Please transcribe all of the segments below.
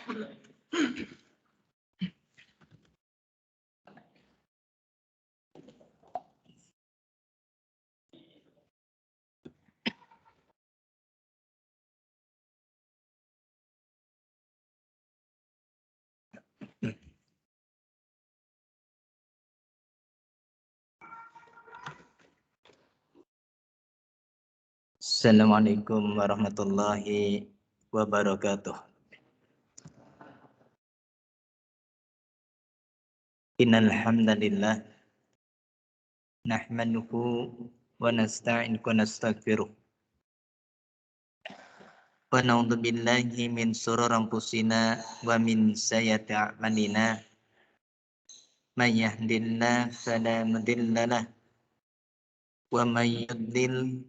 Assalamualaikum warahmatullahi wabarakatuh. Innal hamdalillah nahmaduhu wa nasta'inuhu wa nastaghfiruh. Wa na'udzu billahi min shururi anfusina wa min sayyiati a'malina. May yahdihillahu fala mudilla lahu wa may yudlil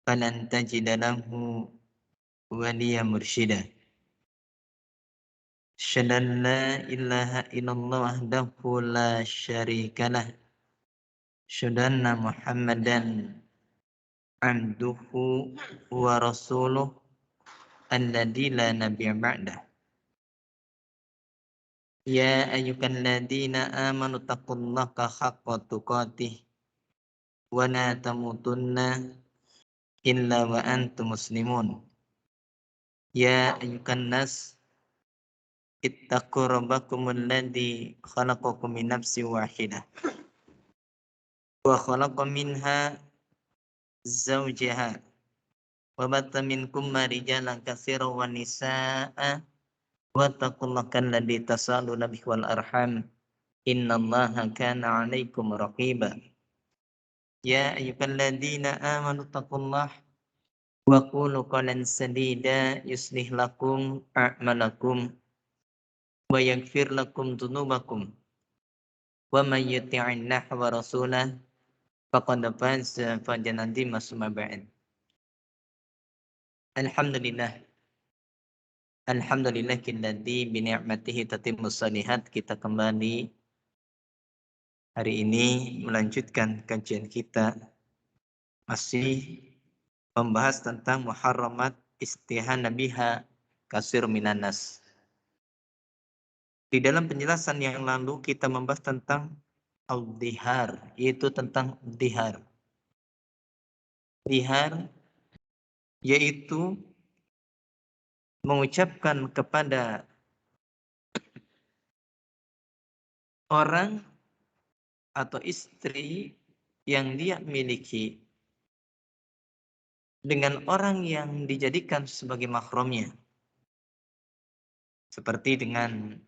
falan tajida lahu waliya mursyida. Asyhadu an la ilaha illallah wahdahu la syarika lah. Asyhadu anna Muhammadan abduhu wa rasuluh alladzi la nabiyya ba'dah. Ya ayyuhalladzina amanu taqullaha haqqa tuqatih wa la tamutunna illa wa antum muslimun. Ya ayyuhan nas ittaqu rabbakumul ladzi khalaqakum min nafsin wahidah wa khalaqa minha zawjaha wa batta minkum rijalan katsiran wa nisaa'a wattaqullaha alladzi tasaaluna bihi wal arham innallaha kana 'alaikum raqiba. Ya ayyuhalladzina amanu taqullaha wa qulu qawlan sadida yuslih lakum a'malakum wa yaghfir lakum dzunubakum wa may yuti'illah wa rasulahu faqad faza fawzan 'azima summa ba'd. Alhamdulillahilladzi bi ni'matihi tatimmus shalihat. Kita kembali hari ini melanjutkan kajian kita, masih membahas tentang muharramat istihana biha kasir minan nas. Di dalam penjelasan yang lalu kita membahas tentang al-dhihar, yaitu tentang dhihar. Dhihar yaitu mengucapkan kepada orang atau istri yang dia miliki dengan orang yang dijadikan sebagai mahramnya, seperti dengan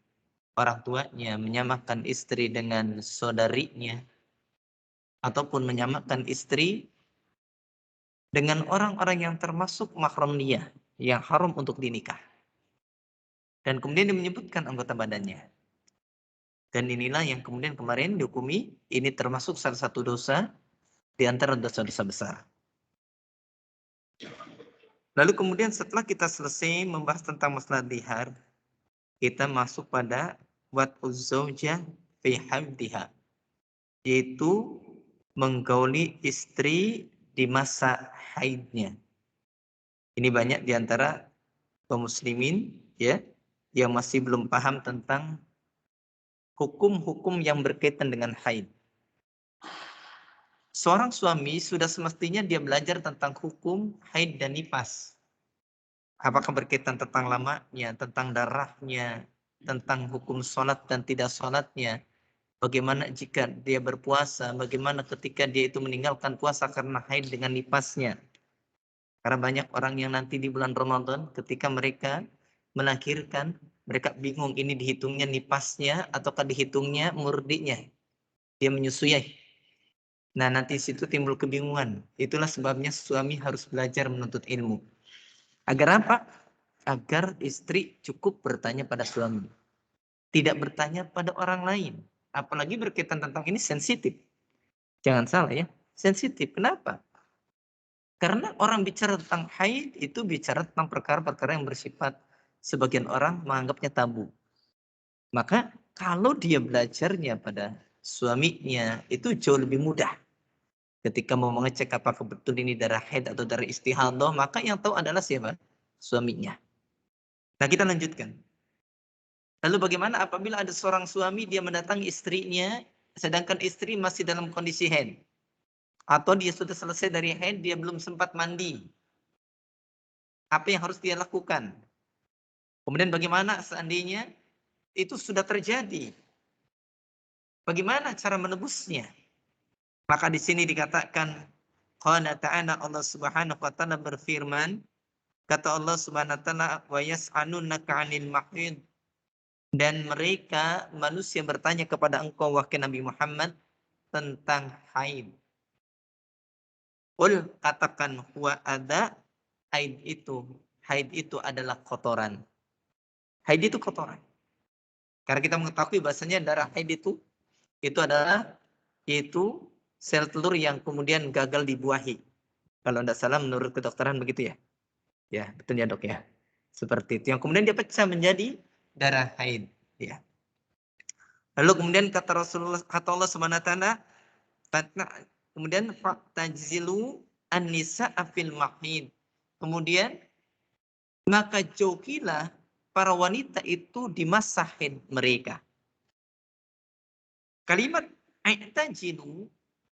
orang tuanya menyamakan istri dengan saudarinya, ataupun menyamakan istri dengan orang-orang yang termasuk mahram dia yang haram untuk dinikah. Dan kemudian dia menyebutkan anggota badannya. Dan inilah yang kemudian kemarin dihukumi ini termasuk salah satu dosa di antara dosa-dosa besar. Lalu kemudian setelah kita selesai membahas tentang masalah dhihar, kita masuk pada wat'uz zaujah fi haidhiha, yaitu menggauli istri di masa haidnya. Ini banyak di antara kaum muslimin ya yang masih belum paham tentang hukum-hukum yang berkaitan dengan haid. Seorang suami sudah semestinya dia belajar tentang hukum haid dan nifas. Apakah berkaitan tentang lamanya, tentang darahnya, tentang hukum sholat dan tidak sholatnya. Bagaimana jika dia berpuasa, bagaimana ketika dia itu meninggalkan puasa karena haid dengan nifasnya. Karena banyak orang yang nanti di bulan Ramadan ketika mereka melahirkan, mereka bingung ini dihitungnya nifasnya ataukah dihitungnya murdinya. Dia menyusui. Nah, nanti situ timbul kebingungan. Itulah sebabnya suami harus belajar menuntut ilmu. Agar apa? Agar istri cukup bertanya pada suami. Tidak bertanya pada orang lain. Apalagi berkaitan tentang ini sensitif. Jangan salah ya. Sensitif. Kenapa? Karena orang bicara tentang haid itu bicara tentang perkara-perkara yang bersifat sebagian orang menganggapnya tabu. Maka kalau dia belajarnya pada suaminya itu jauh lebih mudah. Ketika mau mengecek apakah betul ini darah haid atau darah istihadah, maka yang tahu adalah siapa? Suaminya. Nah, kita lanjutkan. Lalu bagaimana apabila ada seorang suami dia mendatangi istrinya sedangkan istri masih dalam kondisi haid? Atau dia sudah selesai dari haid, dia belum sempat mandi. Apa yang harus dia lakukan? Kemudian bagaimana seandainya itu sudah terjadi? Bagaimana cara menebusnya? Maka di sini dikatakan qala ta'ala, Allah Subhanahu wa taala berfirman, kata Allah Subhanahu wa taala, wa yas'alunaka 'anil mahid, dan mereka manusia bertanya kepada engkau wahai Nabi Muhammad tentang haid. Qul, katakan, huwa ada, haid itu adalah kotoran. Haid itu kotoran. Karena kita mengetahui bahasanya darah haid itu adalah yaitu sel telur yang kemudian gagal dibuahi. Kalau tidak salah menurut kedokteran begitu ya. Ya, betul ya dok ya. Seperti itu. Yang kemudian dia pecah menjadi darah haid. Ya. Lalu kemudian kata Rasulullah, kata Allah Subhanahu wa taala, kemudian tajzilu an-nisa'a fil mahid. Kemudian maka jauhilah para wanita itu di masa haid mereka. Kalimat i'tajilu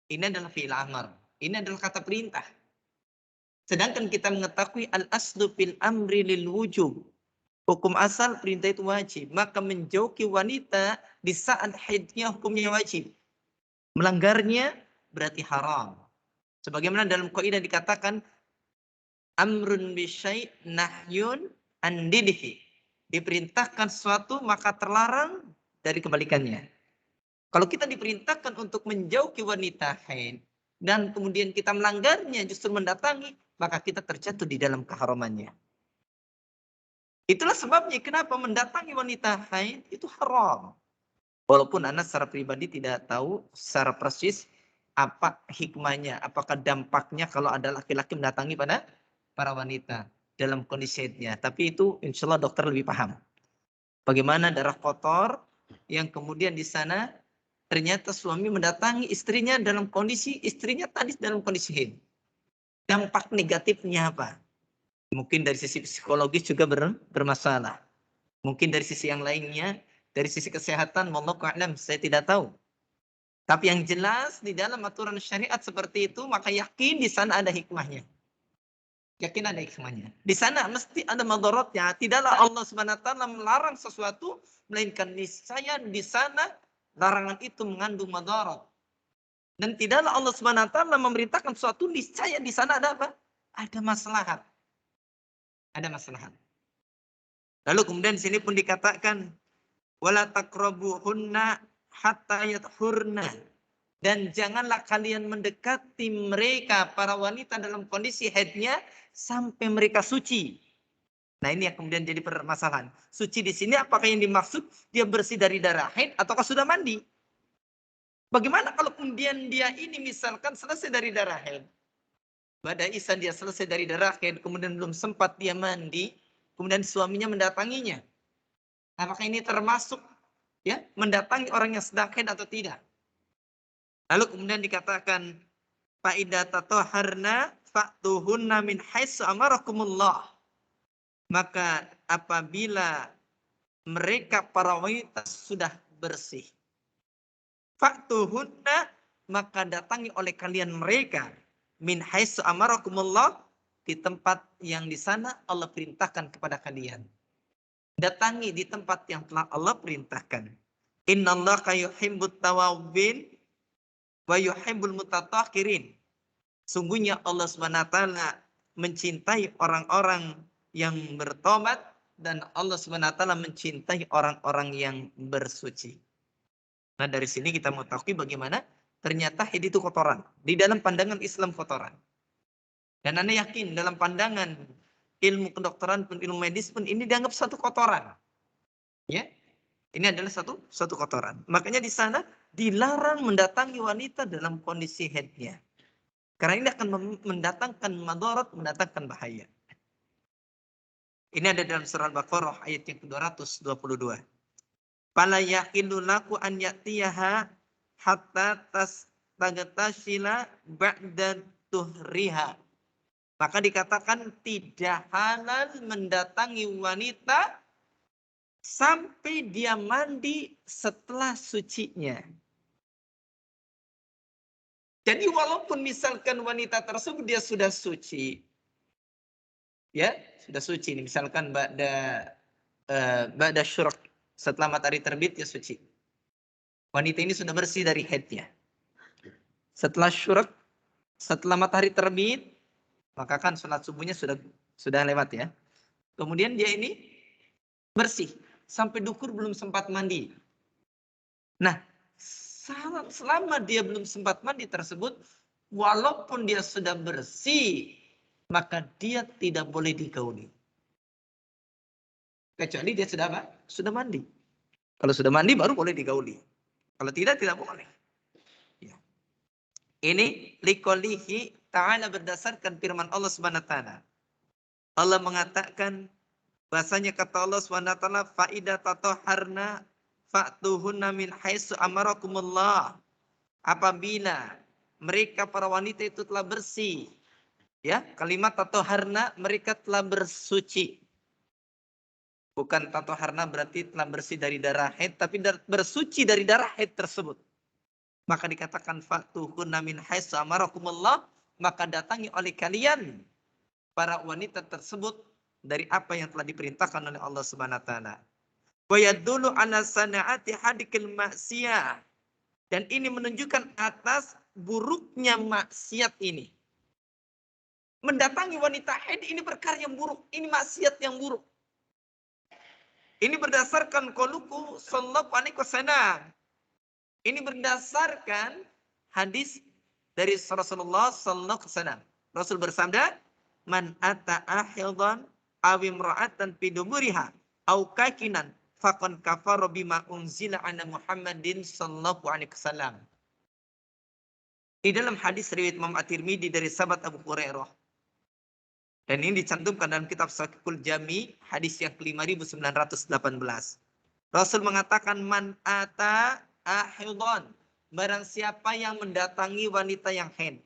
ini adalah fi'il amr. Ini adalah kata perintah. Sedangkan kita mengetahui al-aslu fil amri lil wujub. Hukum asal perintah itu wajib. Maka menjauhi wanita di saat haidnya hukumnya wajib. Melanggarnya berarti haram. Sebagaimana dalam kaidah dikatakan amrun bisyai' nahyun an didhi. Diperintahkan sesuatu maka terlarang dari kebalikannya. Kalau kita diperintahkan untuk menjauhi wanita haid dan kemudian kita melanggarnya justru mendatangi, maka kita terjatuh di dalam keharamannya. Itulah sebabnya kenapa mendatangi wanita haid itu haram. Walaupun Anda secara pribadi tidak tahu secara persis apa hikmahnya, apakah dampaknya kalau ada laki-laki mendatangi pada para wanita dalam kondisi haidnya. Tapi itu insya Allah dokter lebih paham. Bagaimana darah kotor yang kemudian di sana ternyata suami mendatangi istrinya dalam kondisi istrinya tadi dalam kondisi haid. Dampak negatifnya apa? Mungkin dari sisi psikologis juga bermasalah. Mungkin dari sisi yang lainnya, dari sisi kesehatan, wallahu a'lam, saya tidak tahu. Tapi yang jelas di dalam aturan syariat seperti itu, maka yakin di sana ada hikmahnya. Yakin ada hikmahnya. Di sana mesti ada madaratnya. Tidaklah Allah Subhanahu wa taala melarang sesuatu, melainkan niscaya di sana larangan itu mengandung madarat. Dan tidaklah Allah Subhanahu wa taala memerintahkan sesuatu, niscaya di sana ada apa? Ada maslahat. Ada maslahat. Lalu kemudian di sini pun dikatakan wala taqrabuhunna hatta yathurna, dan janganlah kalian mendekati mereka para wanita dalam kondisi haidnya sampai mereka suci. Nah, ini yang kemudian jadi permasalahan. Suci di sini apakah yang dimaksud dia bersih dari darah haid ataukah sudah mandi? Bagaimana kalau kemudian dia ini misalkan selesai dari darah haid? Pada Isa dia selesai dari darah haid, kemudian belum sempat dia mandi, kemudian suaminya mendatanginya. Apakah ini termasuk ya mendatangi orang yang sedang haid atau tidak? Lalu kemudian dikatakan faida tatahharna fa'tuhunna min haitsu amarakumullah. Maka apabila mereka para wanita sudah bersih, fa'tuhunna, maka datangi oleh kalian mereka min haitsu amarakumullah, di tempat yang di sana Allah perintahkan kepada kalian. Datangi di tempat yang telah Allah perintahkan. Innallaha yuhibbut tawwabin wa yuhibbul mutatahhirin. Sungguhnya Allah Subhanahu wa taala mencintai orang-orang yang bertobat dan Allah Subhanahu wa taala mencintai orang-orang yang bersuci. Nah, dari sini kita mengetahui bagaimana ternyata haid itu kotoran. Di dalam pandangan Islam kotoran. Dan Anda yakin dalam pandangan ilmu kedokteran pun ilmu medis pun ini dianggap satu kotoran. Ya. Ini adalah satu kotoran. Makanya di sana dilarang mendatangi wanita dalam kondisi haidnya. Karena ini akan mendatangkan madarat, mendatangkan bahaya. Ini ada dalam surah Al-Baqarah ayat yang ke-222. Fala yahilu laku an ya'tiyaha hatta tagtasila ba'da tuhriha. Maka dikatakan tidak halal mendatangi wanita sampai dia mandi setelah sucinya. Jadi walaupun misalkan wanita tersebut dia sudah suci, ya sudah suci, misalkan ba'da syuruk, setelah matahari terbit dia suci. Wanita ini sudah bersih dari haidnya. Setelah syuruk, setelah matahari terbit, maka kan sholat subuhnya sudah lewat ya. Kemudian dia ini bersih sampai duhur belum sempat mandi. Nah, selama dia belum sempat mandi tersebut, walaupun dia sudah bersih, maka dia tidak boleh digauli. Kecuali dia sudah apa? Sudah mandi. Kalau sudah mandi baru boleh digauli. Kalau tidak boleh. Ya. Ini liqoulihi ta'ala berdasarkan firman Allah Subhanahu wa taala. Allah mengatakan bahasanya kata Allah Subhanahu wa taala faida tatahharna fa'tuhunna min haitsu amarakumullah. Apabila mereka para wanita itu telah bersih, ya, kalimat tatahharna mereka telah bersuci. Bukan tatahharna berarti telah bersih dari darah haid, tapi bersuci dari darah haid tersebut. Maka dikatakan fa'tuhunna min haitsu amarakumullah, maka datangi oleh kalian para wanita tersebut dari apa yang telah diperintahkan oleh Allah Subhanahu wa taala. Wa yadullu ala sana'ati hadikil maksiyah. Dan ini menunjukkan atas buruknya maksiat ini. Mendatangi wanita haid ini perkara yang buruk, ini maksiat yang buruk. Ini berdasarkan qauluhu sallallahu alaihi wasallam. Ini berdasarkan hadis dari Rasulullah sallallahu alaihi wasallam. Rasul bersabda, "Man ata ahildan aw imra'atan fi duburiha aw kakinan faqad kafara bima unzila ala Muhammadin sallallahu alaihi wasallam." Di dalam hadis riwayat Imam At-Tirmidzi dari sahabat Abu Hurairah. Dan ini dicantumkan dalam kitab Sahihul Jami, hadis yang ke-5918. Rasul mengatakan, man ata ahidon, barang siapa yang mendatangi wanita yang haid.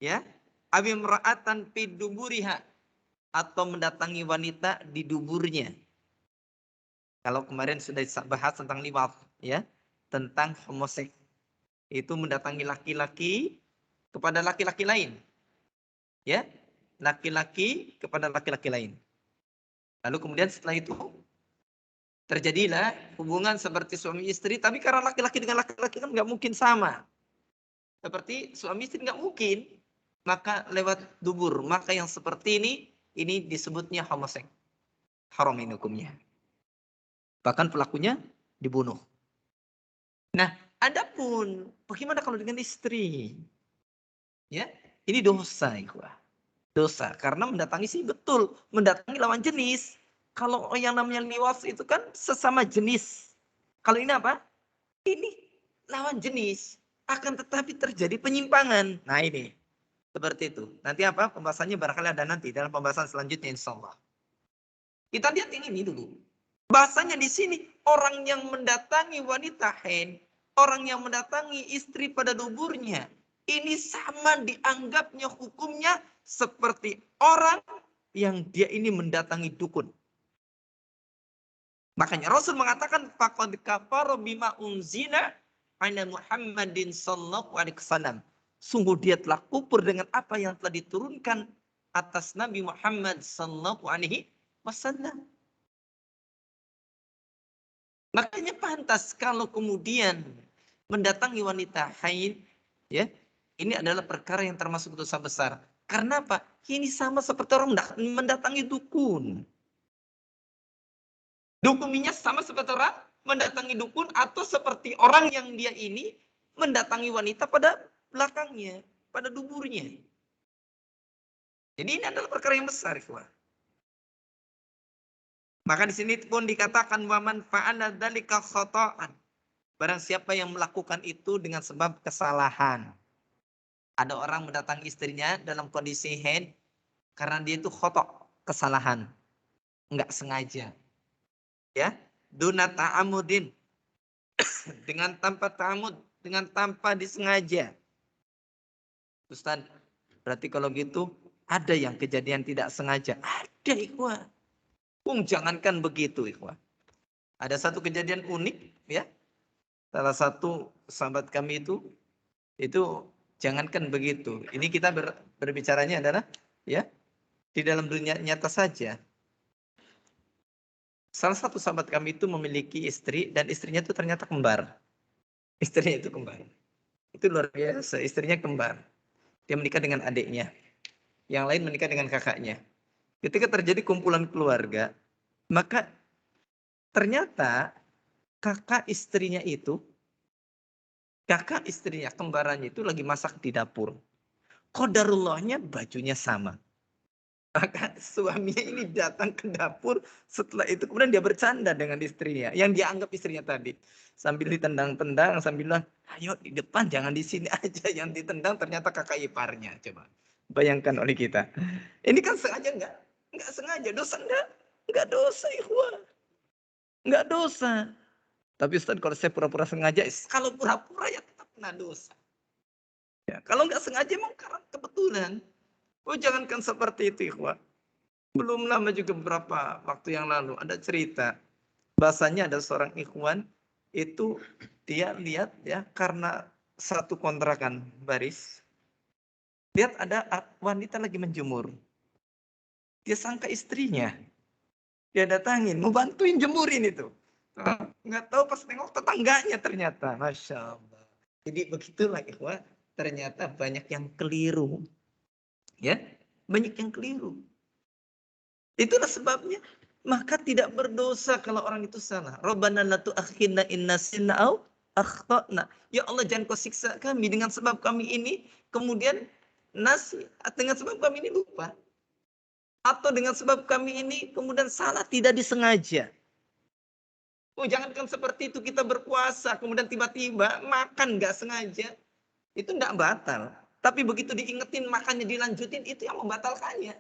Ya, abimra'atan fi duburiha, atau mendatangi wanita di duburnya. Kalau kemarin sudah bahas tentang liwat, ya, tentang homoseks. Itu mendatangi laki-laki kepada laki-laki lain. Ya, laki-laki kepada laki-laki lain. Lalu kemudian setelah itu terjadilah hubungan seperti suami istri, tapi karena laki-laki dengan laki-laki kan nggak mungkin sama. Seperti suami istri nggak mungkin, maka lewat dubur. Maka yang seperti ini disebutnya homoseks. Haram ini hukumnya. Bahkan pelakunya dibunuh. Nah, adapun bagaimana kalau dengan istri? Ya, ini dosa, ikhwah. Dosa karena mendatangi sih betul, mendatangi lawan jenis. Kalau yang namanya liwat itu kan sesama jenis. Kalau ini apa? Ini lawan jenis. Akan tetapi terjadi penyimpangan. Nah ini. Seperti itu. Nanti apa? Pembahasannya barangkali ada nanti dalam pembahasan selanjutnya insya Allah. Kita lihat ini dulu. Bahasanya di sini orang yang mendatangi wanita haid, orang yang mendatangi istri pada duburnya, ini sama dianggapnya hukumnya seperti orang yang dia ini mendatangi dukun. Makanya Rasul mengatakan faqad kafara bima unzila ala Muhammadin sallallahu alaihi wasallam. Sungguh dia telah kufur dengan apa yang telah diturunkan atas Nabi Muhammad sallallahu alaihi wasallam. Makanya pantas kalau kemudian mendatangi wanita haid, ya, ini adalah perkara yang termasuk dosa besar. Karena apa? Ini sama seperti orang mendatangi dukun. Dukunnya sama seperti orang mendatangi dukun atau seperti orang yang dia ini mendatangi wanita pada belakangnya, pada duburnya. Jadi ini adalah perkara yang besar, ikhwah. Maka di sini pun dikatakan waman fa'ala dzalika khata'an. Barang siapa yang melakukan itu dengan sebab kesalahan. Ada orang mendatangi istrinya dalam kondisi haid karena dia itu khotok, kesalahan. Enggak sengaja. Ya, duna ta'amudin. Dengan tanpa ta'amud, dengan tanpa disengaja. Ustaz, berarti kalau gitu ada yang kejadian tidak sengaja. Ada, ikhwah. Jangankan begitu, ikhwah. Ada satu kejadian unik ya. Salah satu sahabat kami itu jangankan begitu. Ini kita berbicaranya adalah ya di dalam dunia nyata saja. Salah satu sahabat kami itu memiliki istri dan istrinya itu ternyata kembar. Istrinya itu kembar. Itu luar biasa, istrinya kembar. Dia menikah dengan adiknya. Yang lain menikah dengan kakaknya. Ketika terjadi kumpulan keluarga, maka ternyata kakak istrinya kembarannya itu lagi masak di dapur. Qadarullahnya bajunya sama. Maka suaminya ini datang ke dapur, setelah itu kemudian dia bercanda dengan istrinya, yang dia anggap istrinya tadi. Sambil ditendang-tendang, sambil bilang, ayo di depan, jangan di sini aja. Yang ditendang ternyata kakak iparnya. Coba bayangkan oleh kita. Ini kan sengaja enggak? Enggak sengaja, dosa enggak? Enggak dosa, ikhwah. Enggak dosa. Tapi Ustaz, kalau saya pura-pura sengaja, kalau pura-pura ya tetap kena dosa. Ya, kalau enggak sengaja emang karena kebetulan. Oh, jangankan seperti itu, ikhwah. Belum lama juga beberapa waktu yang lalu ada cerita. Bahasanya ada seorang ikhwan itu dia lihat ya karena satu kontrakan baris. Lihat ada wanita lagi menjemur. Dia sangka istrinya. Dia datangin, mau bantuin jemurin itu. Nggak tahu pas tengok tetangganya ternyata. Masya Allah. Jadi begitulah ikhwan. Ternyata banyak yang keliru. Ya, banyak yang keliru. Itulah sebabnya maka tidak berdosa kalau orang itu salah. Rabbana la tu'akhidna in nasina au akhtana. Ya Allah, jangan kau siksa kami dengan sebab kami ini kemudian dengan sebab kami ini lupa. Atau dengan sebab kami ini kemudian salah tidak disengaja. Oh, jangankan seperti itu, kita berpuasa kemudian tiba-tiba makan nggak sengaja, itu nggak batal. Tapi begitu diingetin makannya dilanjutin, itu yang membatalkannya.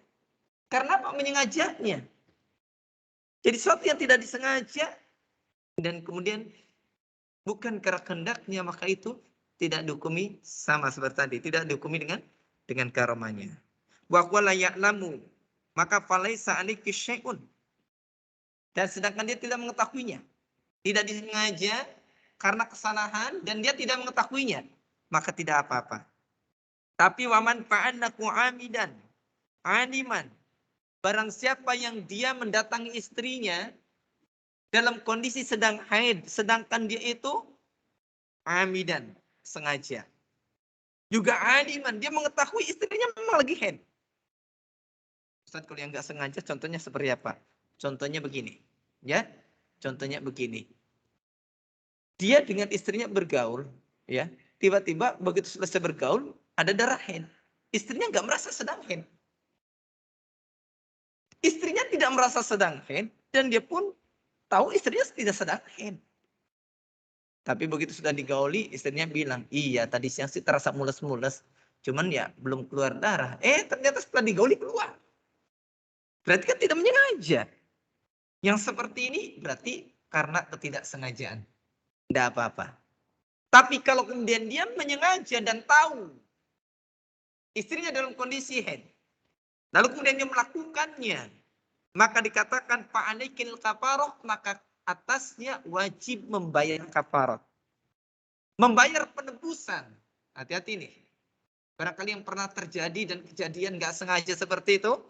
Karena apa? Menyengajanya. Jadi sesuatu yang tidak disengaja dan kemudian bukan karena kehendaknya, maka itu tidak dihukumi sama seperti tadi, tidak dihukumi dengan karomanya. Wa qala ya'lamu, maka falaisa aliki syai'un. Dan sedangkan dia tidak mengetahuinya. Tidak disengaja karena kesalahan dan dia tidak mengetahuinya, maka tidak apa-apa. Tapi waman fa'annaku amidan, aliman. Barang siapa yang dia mendatangi istrinya dalam kondisi sedang haid, sedangkan dia itu amidan, sengaja. Juga aliman, dia mengetahui istrinya memang lagi haid. Ustaz, kalau yang nggak sengaja, contohnya seperti apa? Contohnya begini, ya. Contohnya begini. Dia dengan istrinya bergaul, ya. Tiba-tiba begitu selesai bergaul, ada darah haid. Istrinya nggak merasa sedang haid. Istrinya tidak merasa sedang haid, dan dia pun tahu istrinya tidak sedang haid. Tapi begitu sudah digauli, istrinya bilang, iya tadi siang sih terasa mules-mules. Cuman ya belum keluar darah. Ternyata setelah digauli keluar. Berarti kan tidak menyengaja. Yang seperti ini berarti karena ketidaksengajaan. Tidak apa-apa. Tapi kalau kemudian dia menyengaja dan tahu istrinya dalam kondisi haid, lalu kemudian dia melakukannya, maka dikatakan fa'alaikil kafaroh, maka atasnya wajib membayar kafarat. Membayar penebusan. Hati-hati nih. Barangkali yang pernah terjadi dan kejadian nggak sengaja seperti itu,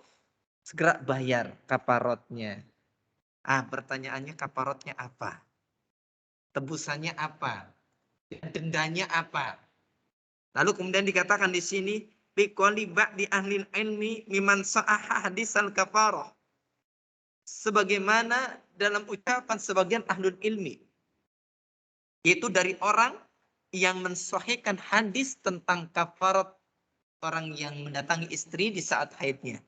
segera bayar kafarotnya. Pertanyaannya kafarotnya apa? Tebusannya apa? Dendanya apa? Lalu kemudian dikatakan di sini, biqali ba'di ahlil ilmi miman sa'aha hadisal kafaroh. Sebagaimana dalam ucapan sebagian ahlul ilmi. Yaitu dari orang yang mensahihkan hadis tentang kafarat orang yang mendatangi istri di saat haidnya.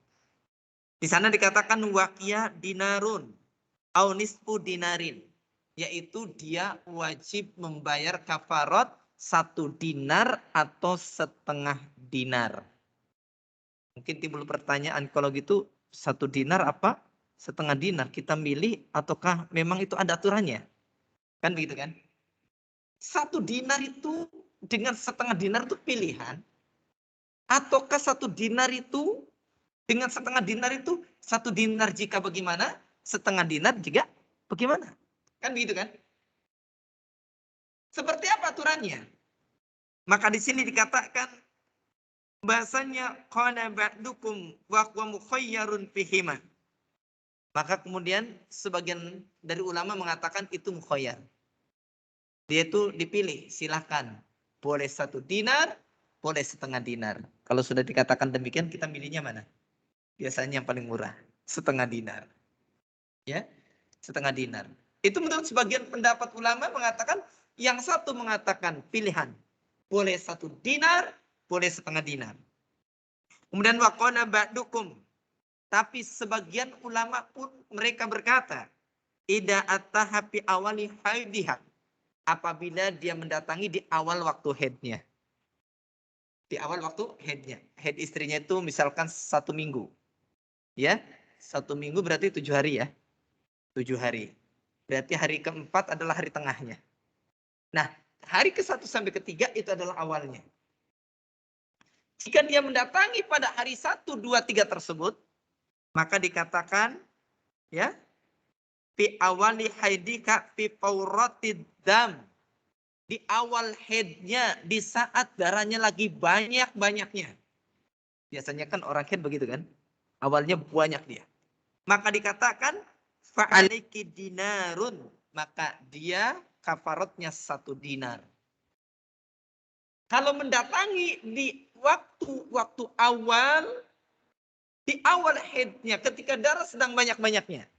Di sana dikatakan waqiyah dinarun au nisfu dinarin, yaitu dia wajib membayar kafarat 1 dinar atau setengah dinar. Mungkin timbul pertanyaan, kalau gitu 1 dinar apa? Setengah dinar kita milih ataukah memang itu ada aturannya? Kan begitu kan? 1 dinar itu dengan setengah dinar itu pilihan. Ataukah 1 dinar itu dengan setengah dinar itu 1 dinar jika bagaimana? Setengah dinar jika bagaimana? Kan begitu kan? Seperti apa aturannya? Maka di sini dikatakan bahasanya qala ba'dukum wa huwa mukhayyarun fihima. Maka kemudian sebagian dari ulama mengatakan itu mukhayyar. Dia itu dipilih, silahkan. Boleh 1 dinar, boleh setengah dinar. Kalau sudah dikatakan demikian, kita milihnya mana? Biasanya yang paling murah, setengah dinar. Ya, setengah dinar. Itu menurut sebagian pendapat ulama mengatakan, yang satu mengatakan pilihan. Boleh 1 dinar, boleh setengah dinar. Kemudian waqona ba'dukum. Tapi sebagian ulama pun mereka berkata, ida atahapi awali haidiha. Apabila dia mendatangi di awal waktu haidnya. Di awal waktu haidnya. Haid istrinya itu misalkan 1 minggu. Ya, 1 minggu berarti 7 hari ya. 7 hari. Berarti hari keempat adalah hari tengahnya. Nah, hari ke-1 sampai ke-3 itu adalah awalnya. Jika dia mendatangi pada hari 1, 2, 3 tersebut, maka dikatakan ya, fi awali haidika fi pauratid dam. Di awal haidnya, di saat darahnya lagi banyak-banyaknya. Biasanya kan orang haid begitu kan. Awalnya banyak dia. Maka dikatakan fa'aliki dinarun. Maka dia kafaratnya 1 dinar. Kalau mendatangi di waktu awal, di awal haidnya, ketika darah sedang banyak-banyaknya.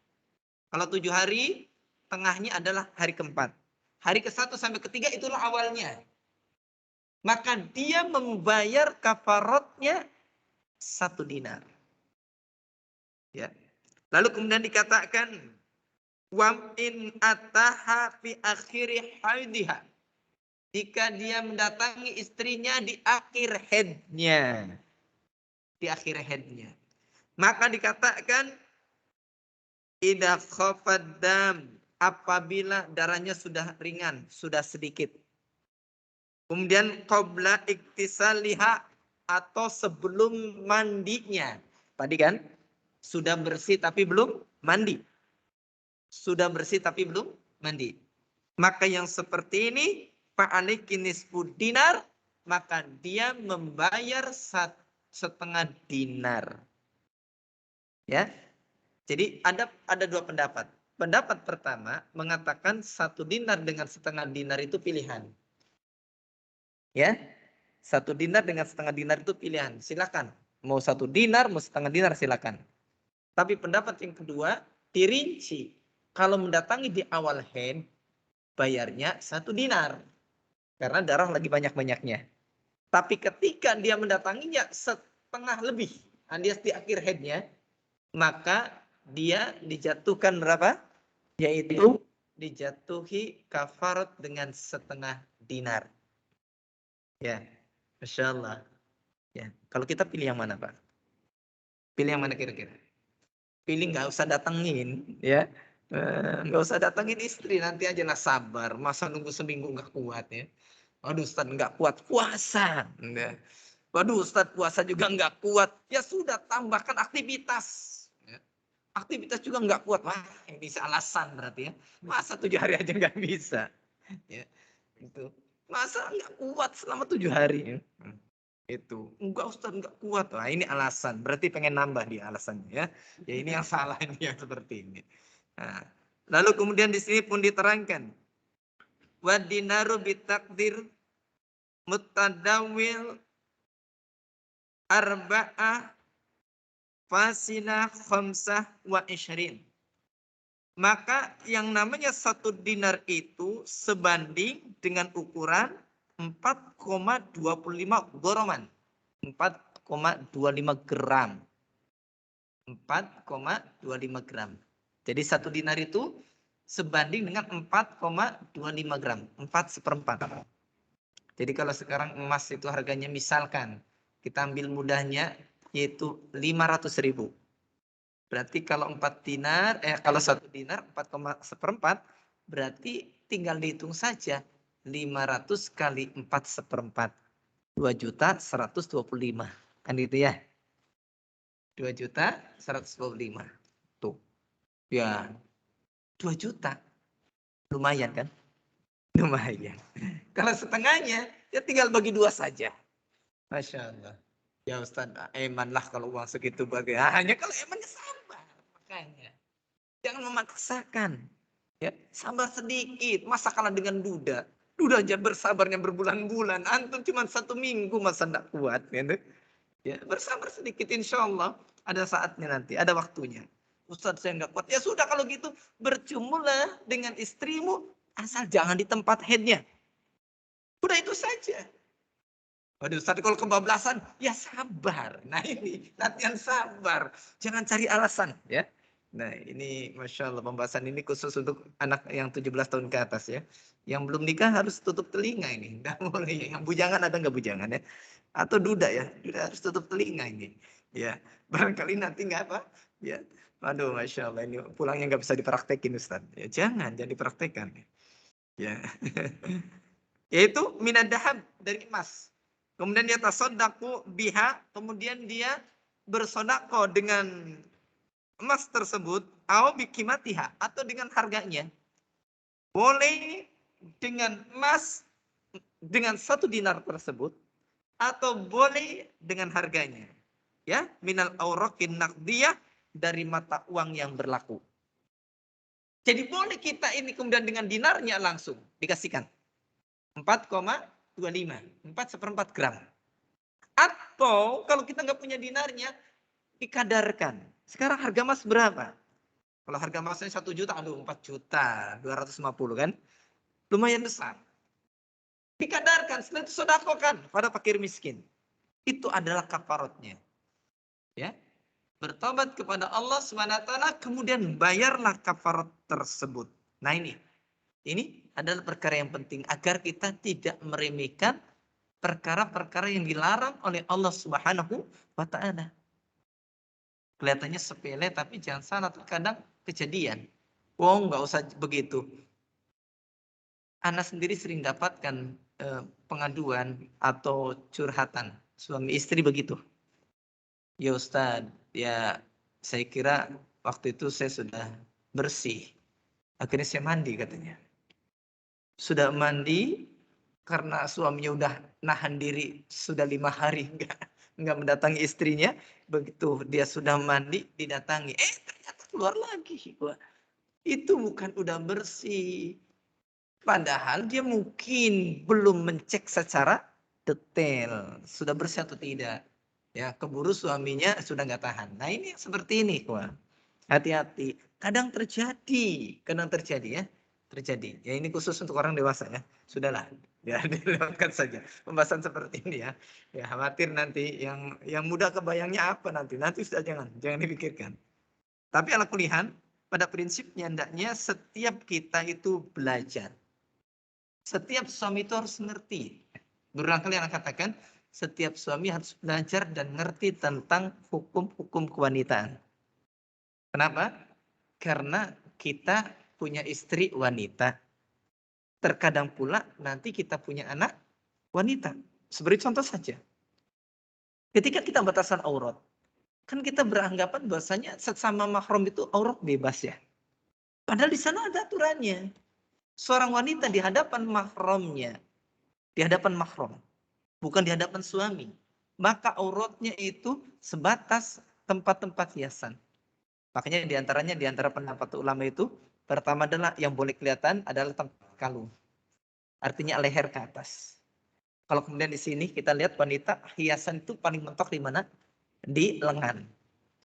Kalau 7 hari, tengahnya adalah hari keempat. Hari ke-1 sampai ke-3 itulah awalnya. Maka dia membayar kafaratnya 1 dinar. Ya. Lalu kemudian dikatakan wa in ataha fi akhiri haidiha. Jika dia mendatangi istrinya di akhir haidnya. Di akhir haidnya. Maka dikatakan idza khafad dam, apabila darahnya sudah ringan, sudah sedikit. Kemudian qabla iktisaliha, atau sebelum mandinya. Tadi kan sudah bersih tapi belum mandi. Sudah bersih tapi belum mandi. Maka yang seperti ini fa'aliki nisfu dinar, maka dia membayar 1,5 dinar. Ya. Jadi ada 2 pendapat. Pendapat pertama mengatakan 1 dinar dengan setengah dinar itu pilihan. Ya, 1 dinar dengan setengah dinar itu pilihan. Silakan. Mau 1 dinar, mau setengah dinar silakan. Tapi pendapat yang kedua dirinci. Kalau mendatangi di awal haid, bayarnya 1 dinar. Karena darah lagi banyak-banyaknya. Tapi ketika dia mendatanginya setengah lebih, alias di akhir haidnya, maka dia dijatuhkan berapa? Yaitu dijatuhi kafarat dengan setengah dinar. Ya, Masya Allah. Ya, kalau kita pilih yang mana, Pak? Pilih yang mana kira-kira? Pilih nggak usah datengin, ya. Nggak usah datengin istri, nanti aja lah sabar. Masa nunggu seminggu nggak kuat ya. Waduh Ustaz nggak kuat, puasa. Ya. Waduh Ustaz puasa juga nggak kuat. Ya sudah, tambahkan aktivitas. Ya. Aktivitas juga nggak kuat. Wah, ini alasan berarti ya. Masa 7 hari aja nggak bisa. Ya, itu. Masa nggak kuat selama 7 hari. Ya. Itu enggak Ustaz enggak kuat. Nah, ini alasan, berarti pengen nambah dia alasannya ya. Ya ini yang salah ini yang seperti ini. Nah, lalu kemudian di sini pun diterangkan wa dinaru bitakdir mutadawil arba'ah fasila khamsah wa ishrin. Maka yang namanya 1 dinar itu sebanding dengan ukuran 4,25 goroman. 4,25 gram. 4,25 gram. Jadi 1 dinar itu sebanding dengan 4,25 gram. 4/4. Jadi kalau sekarang emas itu harganya misalkan kita ambil mudahnya yaitu 500.000. Berarti kalau 4 dinar, kalau 1 dinar 4,1/4, berarti tinggal dihitung saja 500 kali 4/4. 2.125.000. Kan gitu ya. 2.125.000. Tuh. Ya, 2 juta. Lumayan kan? Lumayan. Kalau setengahnya, ya tinggal bagi 2 saja. Masya Allah. Ya Ustaz, eman lah kalau uang segitu bagi. Hanya kalau emannya sabar. Makanya. Jangan memaksakan. Ya, sabar sedikit. Masa kalah dengan duda? Duda aja bersabarnya berbulan-bulan. Antum cuma 1 minggu masa tidak kuat. Gitu. Ya, bersabar sedikit insya Allah. Ada saatnya nanti, ada waktunya. Ustaz saya nggak kuat. Ya sudah kalau gitu bercumulah dengan istrimu. Asal jangan di tempat headnya. Udah itu saja. Waduh, Ustaz kalau kebablasan, ya sabar. Nah ini, latihan sabar. Jangan cari alasan. Ya. Nah ini Masya Allah pembahasan ini khusus untuk anak yang 17 tahun ke atas ya. Yang belum nikah harus tutup telinga ini. Nggak boleh. Yang bujangan ada nggak bujangan ya? Atau duda ya. Duda harus tutup telinga ini. Ya, barangkali nanti nggak apa. Ya, aduh Masya Allah ini pulangnya nggak bisa dipraktekin Ustaz. Ya, jangan dipraktekkan. Ya. Yaitu minad dahab dari emas. Kemudian dia tasodaku biha, kemudian dia bersodako dengan emas tersebut, atau bikimatiha, atau dengan harganya. Boleh dengan emas dengan 1 dinar tersebut, atau boleh dengan harganya. Ya, minal auraqin naqdiyah, dari mata uang yang berlaku. Jadi boleh kita ini kemudian dengan dinarnya langsung dikasihkan. 4,25. 4/4 gram. Atau kalau kita nggak punya dinarnya, dikadarkan. Sekarang harga emas berapa? Kalau harga emasnya 1 juta, aduh 4 juta, 250 kan? Lumayan besar. Dikadarkan, setelah itu sodakokan pada fakir miskin. Itu adalah kafaratnya. Ya, bertobat kepada Allah SWT, kemudian bayarlah kafarat tersebut. Nah ini adalah perkara yang penting agar kita tidak meremehkan perkara-perkara yang dilarang oleh Allah Subhanahu wa taala. Kelihatannya sepele tapi jangan salah, terkadang kejadian. Oh, nggak usah begitu. Ana sendiri sering dapatkan pengaduan atau curhatan suami istri begitu. Ya Ustadz, ya saya kira waktu itu saya sudah bersih. Akhirnya saya mandi katanya. Sudah mandi karena suaminya udah nahan diri sudah 5 hari nggak mendatangi istrinya. Begitu dia sudah mandi didatangi, ternyata keluar lagi. Wah, itu bukan udah bersih. Padahal dia mungkin belum mencek secara detail sudah bersih atau tidak. Ya, keburu suaminya sudah nggak tahan. Nah ini seperti ini, wah. Hati-hati. Kadang terjadi ya. Terjadi. Ya ini khusus untuk orang dewasa ya. Sudahlah. Ya dilewatkan saja. Pembahasan seperti ini ya. Ya khawatir nanti yang muda kebayangnya apa nanti. Nanti sudah jangan dipikirkan. Tapi ala kulihan, pada prinsipnya hendaknya setiap kita itu belajar. Setiap suami itu harus mengerti. Berulang kali anak katakan, setiap suami harus belajar dan ngerti tentang hukum-hukum kewanitaan. Kenapa? Karena kita punya istri wanita. Terkadang pula nanti kita punya anak wanita. Sebagai contoh saja. Ketika kita batasan aurat, kan kita beranggapan bahwasanya sesama mahram itu aurat bebas ya. Padahal di sana ada aturannya. Seorang wanita di hadapan mahramnya, di hadapan mahram, bukan di hadapan suami, maka auratnya itu sebatas tempat-tempat hiasan. Makanya di antara pendapat ulama itu, pertama adalah yang boleh kelihatan adalah tempat kalung. Artinya leher ke atas. Kalau kemudian di sini kita lihat wanita hiasan itu paling mentok di mana? Di lengan.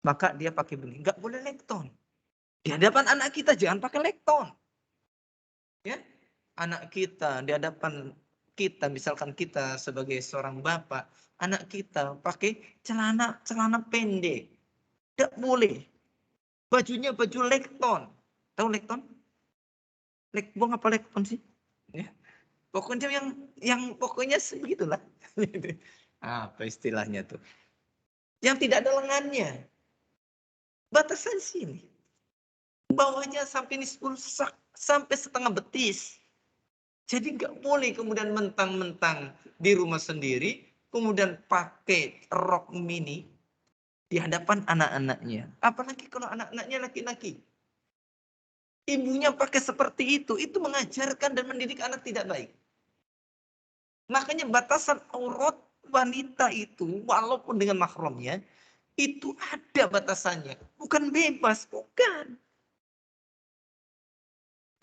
Maka dia pakai begini. Nggak boleh lekton. Di hadapan anak kita jangan pakai lekton. Ya, anak kita di hadapan kita, misalkan kita sebagai seorang bapak, anak kita pakai celana pendek. Tidak boleh. Bajunya baju lekton. Tahu lekton? Lekbong apa lekton sih? Ya. Pokoknya yang pokoknya begitulah. Apa istilahnya tuh? Yang tidak ada lengannya. Batasan sini. Bawahnya sampai nisful sak, sampai setengah betis. Jadi nggak boleh kemudian mentang-mentang di rumah sendiri, kemudian pakai rok mini di hadapan anak-anaknya. Apalagi kalau anak-anaknya laki-laki. Ibunya pakai seperti itu mengajarkan dan mendidik anak tidak baik. Makanya batasan aurat wanita itu, walaupun dengan mahramnya, itu ada batasannya. Bukan bebas, bukan.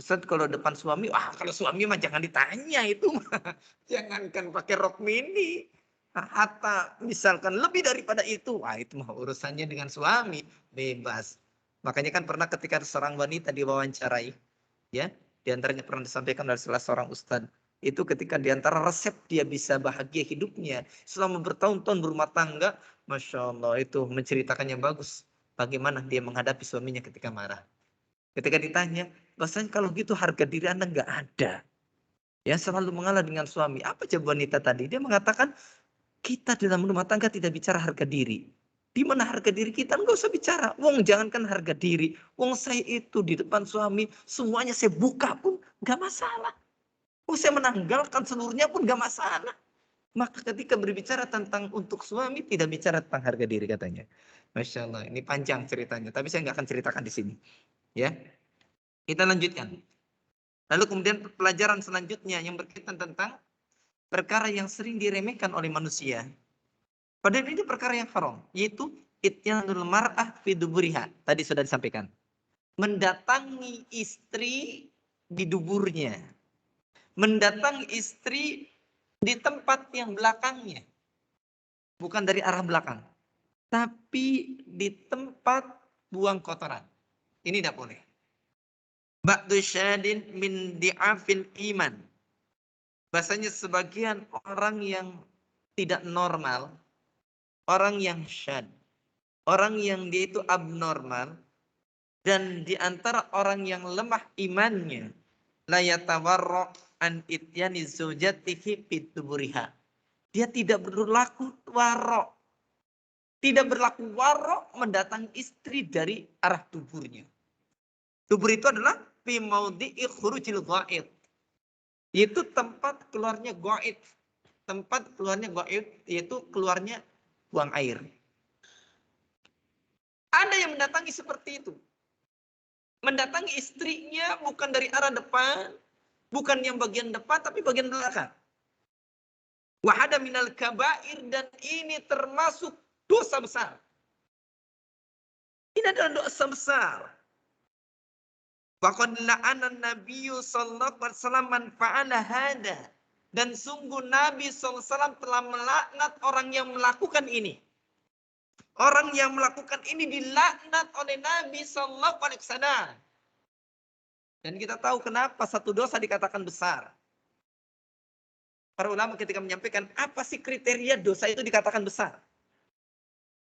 Ustaz kalau depan suami, kalau suami mah jangan ditanya itu mah. Jangankan pakai rok mini. Hatta misalkan lebih daripada itu, itu mah urusannya dengan suami, bebas. Makanya kan pernah ketika seorang wanita diwawancarai, ya, diantaranya pernah disampaikan oleh salah seorang ustadz, itu ketika diantara resep dia bisa bahagia hidupnya selama bertahun-tahun berumah tangga, masya Allah itu menceritakannya bagus. Bagaimana dia menghadapi suaminya ketika marah. Ketika ditanya, bahasanya kalau gitu harga diri Anda nggak ada. Ya selalu mengalah dengan suami. Apa jawab wanita tadi? Dia mengatakan, kita dalam rumah tangga tidak bicara harga diri. Di mana harga diri kita nggak usah bicara. Wong jangankan harga diri. Wong saya itu di depan suami semuanya saya buka pun nggak masalah. Wong saya menanggalkan seluruhnya pun nggak masalah. Maka ketika berbicara tentang untuk suami tidak bicara tentang harga diri katanya. Masya Allah ini panjang ceritanya. Tapi saya nggak akan ceritakan di sini. Ya kita lanjutkan. Lalu kemudian pelajaran selanjutnya yang berkaitan tentang perkara yang sering diremehkan oleh manusia. Padahal ini perkara yang haram, yaitu ityanul mar'ah fi duburiha. Tadi sudah disampaikan. Mendatangi istri di duburnya. Mendatangi istri di tempat yang belakangnya. Bukan dari arah belakang. Tapi di tempat buang kotoran. Ini tidak boleh. Ba'du syadin min di'afil iman. Bahasanya sebagian orang yang tidak normal, orang yang syad, orang yang dia itu abnormal, dan di antara orang yang lemah imannya, la yatawarra an ityani zaujatihi bituburiha. Dia tidak berlaku warok. Tidak berlaku warok mendatangi istri dari arah tuburnya. Tubur itu adalah fi maudhi'i khurujil ghaid. Itu tempat keluarnya ghaid. Tempat keluarnya ghaid yaitu keluarnya buang air. Ada yang mendatangi seperti itu. Mendatangi istrinya bukan dari arah depan, bukan yang bagian depan tapi bagian belakang. Wahada minal kabair, dan ini termasuk dosa besar. Ini adalah dosa besar. Faqad la'ana Nabiyyu sallallahu alaihi wasallam man fa'ala hada. Dan sungguh Nabi SAW telah melaknat orang yang melakukan ini. Orang yang melakukan ini dilaknat oleh Nabi Sallallahu Alaihi Wasallam. Dan kita tahu kenapa satu dosa dikatakan besar. Para ulama ketika menyampaikan apa sih kriteria dosa itu dikatakan besar.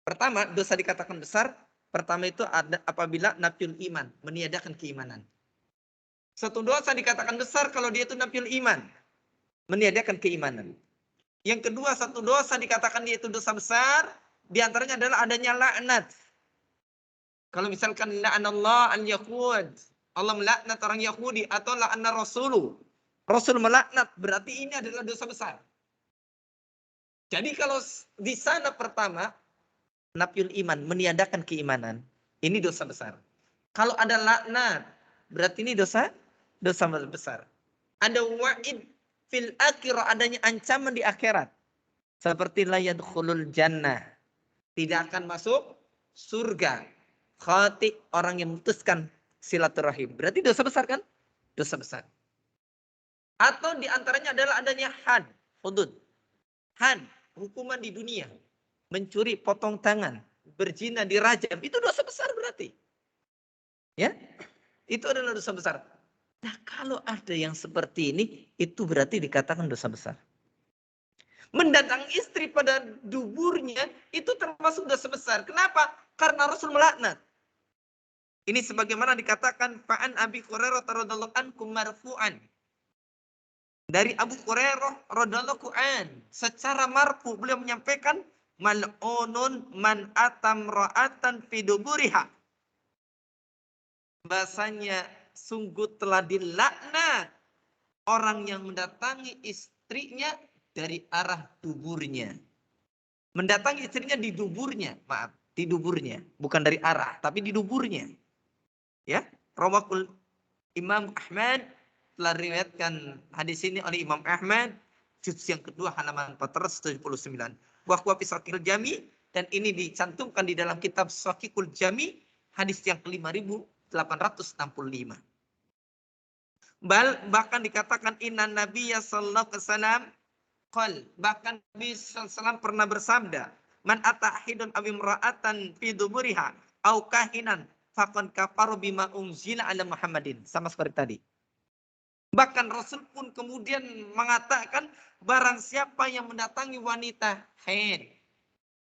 Pertama, dosa dikatakan besar. Pertama itu ada apabila nafyul iman, meniadakan keimanan. Satu dosa dikatakan besar kalau dia itu nafyul iman, meniadakan keimanan. Yang kedua, satu dosa dikatakan dia itu dosa besar, di antaranya adalah adanya laknat. Kalau misalkan la'anallah al-Yahud, Allah melaknat orang Yahudi, atau la'anna Rasulu, Rasul melaknat, berarti ini adalah dosa besar. Jadi kalau di sana pertama, nafyul iman, meniadakan keimanan, ini dosa besar. Kalau ada laknat, berarti ini dosa besar. Ada wa'id fil akhirah, adanya ancaman di akhirat. Seperti la yadkhulul jannah, tidak akan masuk surga. Khati, orang yang memutuskan silaturahim. Berarti dosa besar kan? Dosa besar. Atau diantaranya adalah adanya had, hudud. Had, hukuman di dunia. Mencuri, potong tangan, berzina, dirajam. Itu dosa besar berarti. Ya, itu adalah dosa besar. Nah, kalau ada yang seperti ini, itu berarti dikatakan dosa besar. Mendatangi istri pada duburnya, itu termasuk dosa besar. Kenapa? Karena Rasul melaknat. Ini sebagaimana dikatakan fa'an Abi Hurairah radhiyallahu anhu marfu'an. Dari Abu Hurairah radhiyallahu anhu secara marfu beliau menyampaikan mal'unun man atam ra'atan fi duburiha. Bahasanya sungguh telah dilaknat orang yang mendatangi istrinya dari arah duburnya. Mendatangi istrinya di duburnya, maaf, di duburnya, bukan dari arah, tapi di duburnya. Ya, rawakul Imam Ahmad telah riwayatkan hadis ini oleh Imam Ahmad, juz yang kedua halaman 479. Wa huwa fi Sahihil Jami, dan ini dicantumkan di dalam kitab Sahihul Jami, hadis yang ke-5865. Bahkan dikatakan inna nabiyya sallallahu alaihi wasallam qal, bahkan Nabi sallallahu pernah bersabda, man atahidun aw imra'atan fi duburiha au kahinan faqad kafaru bima unzila ala Muhammadin, sama seperti tadi. Bahkan Rasul pun kemudian mengatakan, barang siapa yang mendatangi wanita haid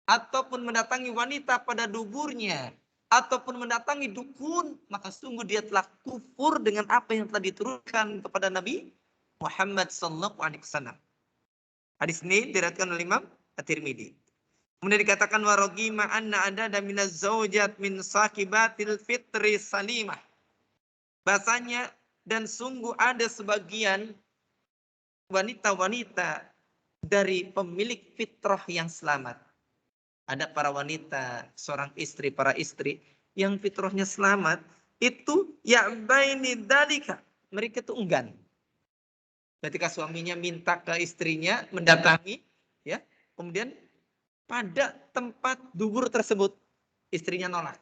ataupun mendatangi wanita pada duburnya ataupun mendatangi dukun, maka sungguh dia telah kufur dengan apa yang telah diturunkan kepada Nabi Muhammad sallallahu alaihi wasallam. Hadis ini diriwayatkan oleh Imam At-Tirmidzi. Kemudian dikatakan warogima anna ada minaz zaujat min sakibatil fitri salimah. Bahasanya, dan sungguh ada sebagian wanita-wanita dari pemilik fitrah yang selamat. Ada para wanita, seorang istri, para istri yang fitrahnya selamat, itu ya'baini dalika, mereka itu enggan. Ketika suaminya minta ke istrinya mendatangi, ya, kemudian pada tempat dubur tersebut istrinya nolak.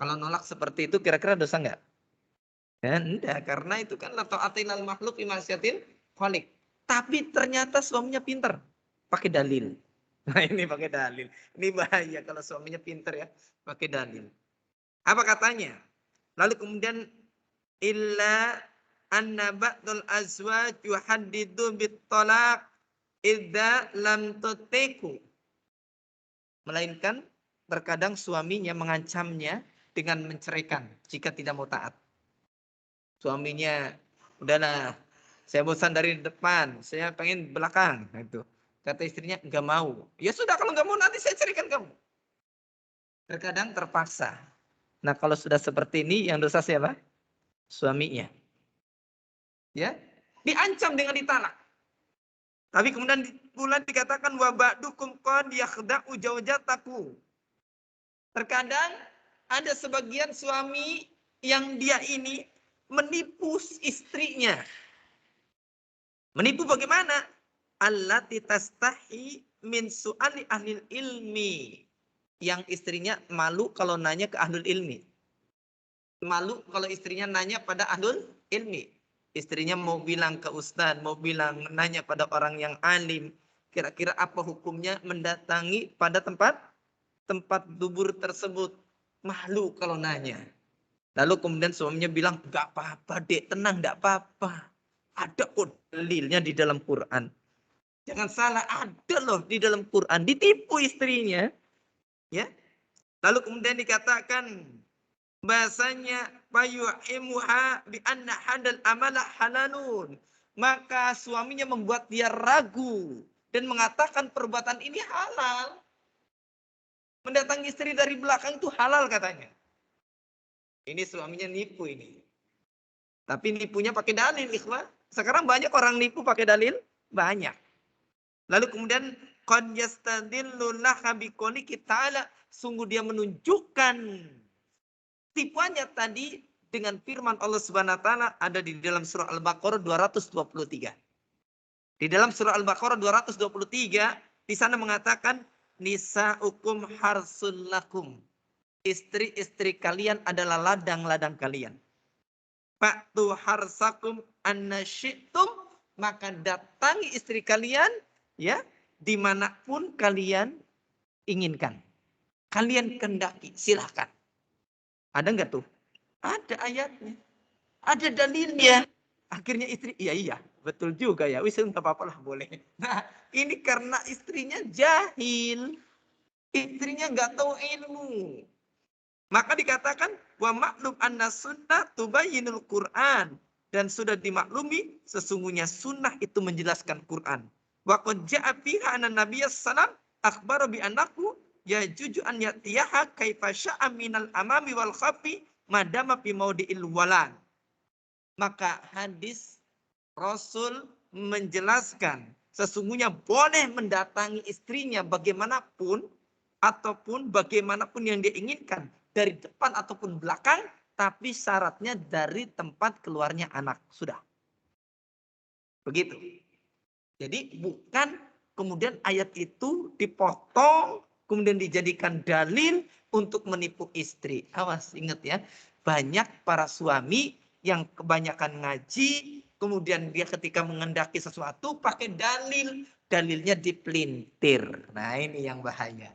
Kalau nolak seperti itu kira-kira dosa enggak? Ya, enggak, karena itu kan la ta'atinal makhluk imasyatin khaliq. Tapi ternyata suaminya pinter, pakai dalil. Nah, ini pakai dalil. Ini bahaya kalau suaminya pinter ya, pakai dalil. Apa katanya? Lalu kemudian illa anna ba'dul azwaj yuhaddidu bit-talaq idza lam tutiku. Melainkan terkadang suaminya mengancamnya dengan menceraikan jika tidak mau taat. Suaminya, udahlah, saya bosan dari depan, saya pengen belakang. Nah, itu. Kata istrinya, enggak mau. Ya sudah, kalau enggak mau nanti saya ceraikan kamu. Terkadang terpaksa. Nah, kalau sudah seperti ini, yang dosa siapa? Suaminya. Ya, diancam dengan ditalak. Tapi kemudian pula dikatakan wa ba'dukum qad yakhda'u zawjatahu. Terkadang ada sebagian suami yang dia ini menipu istrinya. Menipu bagaimana? Allati tastahi min su'ali ahli ilmi. Yang istrinya malu kalau nanya ke ahlul ilmi. Malu kalau istrinya nanya pada ahlul ilmi. Istrinya mau bilang ke ustaz, mau bilang nanya pada orang yang alim. Kira-kira apa hukumnya mendatangi pada tempat dubur tersebut. Malu kalau nanya. Lalu kemudian suaminya bilang, enggak apa-apa dek, tenang, enggak apa-apa. Ada kok dalilnya di dalam Quran. Jangan salah, ada loh di dalam Quran. Ditipu istrinya. Ya. Lalu kemudian dikatakan bahasanya fayu'imuha bi anna hadal amala halalun. Maka suaminya membuat dia ragu dan mengatakan perbuatan ini halal. Mendatangi istri dari belakang itu halal katanya. Ini suaminya nipu ini. Tapi nipunya pakai dalil, ikhwah. Sekarang banyak orang nipu pakai dalil, banyak. Lalu kemudian qad yastadillu laha biqouli ta'ala, sungguh dia menunjukkan tipuannya tadi dengan firman Allah Subhanahu wa taala ada di dalam surah Al-Baqarah 223. Di dalam surah Al-Baqarah 223 di sana mengatakan nisaukum harsul lakum. Istri-istri kalian adalah ladang-ladang kalian. Fa'tu harsakum anna syi'tum, maka datangi istri kalian ya dimanapun kalian inginkan. Kalian kendaki, silahkan. Ada enggak tuh? Ada ayatnya. Ada dalilnya. Akhirnya istri, iya, betul juga ya. Wis enggak apa-apa lah, boleh. Nah, ini karena istrinya jahil. Istrinya enggak tahu ilmu. Maka dikatakan wa maklum anna sunnah tubayyinul Quran, dan sudah dimaklumi sesungguhnya sunnah itu menjelaskan Quran. Wa qad ja'a fiha anna nabiyya sallam akhbara bi annahu yajuju an yatiyaha kaifa sya'a minal amami wal khafi madama fi maudi'il walan. Maka hadis Rasul menjelaskan sesungguhnya boleh mendatangi istrinya bagaimanapun ataupun bagaimanapun yang dia inginkan, dari depan ataupun belakang, tapi syaratnya dari tempat keluarnya anak. Sudah. Begitu. Jadi bukan kemudian ayat itu dipotong, kemudian dijadikan dalil untuk menipu istri. Awas, ingat ya. Banyak para suami yang kebanyakan ngaji, kemudian dia ketika mengendaki sesuatu pakai dalil. Dalilnya dipelintir. Nah ini yang bahaya.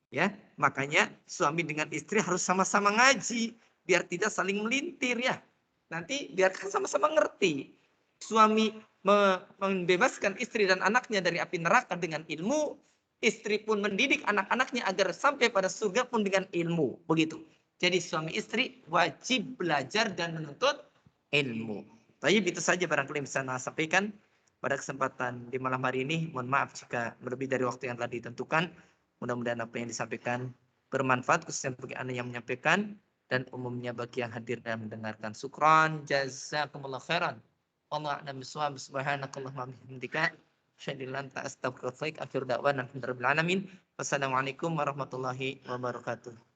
Ya, makanya suami dengan istri harus sama-sama ngaji. Biar tidak saling melintir ya. Nanti biar sama-sama ngerti. Suami membebaskan istri dan anaknya dari api neraka dengan ilmu, istri pun mendidik anak-anaknya agar sampai pada surga pun dengan ilmu. Begitu. Jadi suami istri wajib belajar dan menuntut ilmu. Tapi itu saja barangkali yang bisa saya sampaikan pada kesempatan di malam hari ini. Mohon maaf jika lebih dari waktu yang telah ditentukan. Mudah-mudahan apa yang disampaikan bermanfaat khususnya bagi Anda yang menyampaikan dan umumnya bagi yang hadir dan mendengarkan. Syukran, jazakumullah khairan. Allah a'lam bishawab. Subhanakallahumma bihamdika asyhadu an la ilaha illa anta astaghfiruka wa atubu ilaik. Akhir da'wana alhamdulillahi rabbil alamin. Wassalamualaikum warahmatullahi wabarakatuh.